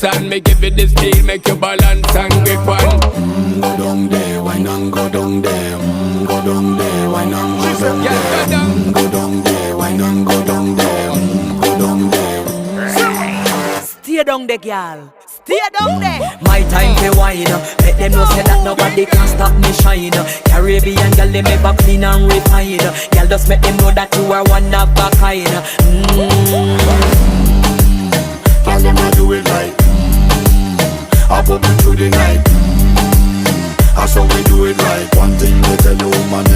dance and me give it this feel, make you balance and grip on. Go down there, why not go down there? Go down there, why not go down there? Go down there, why not go down there? Go down there. Stay down there, girl. Stay down there. My time to wine. Let them know say that nobody can stop me shine. Caribbean girl, they make back clean and refine. Girl, just make them know that you are one of a kind. Tell them I do it right. I pop it through the night. That's how we do it right. One thing we tell you, man,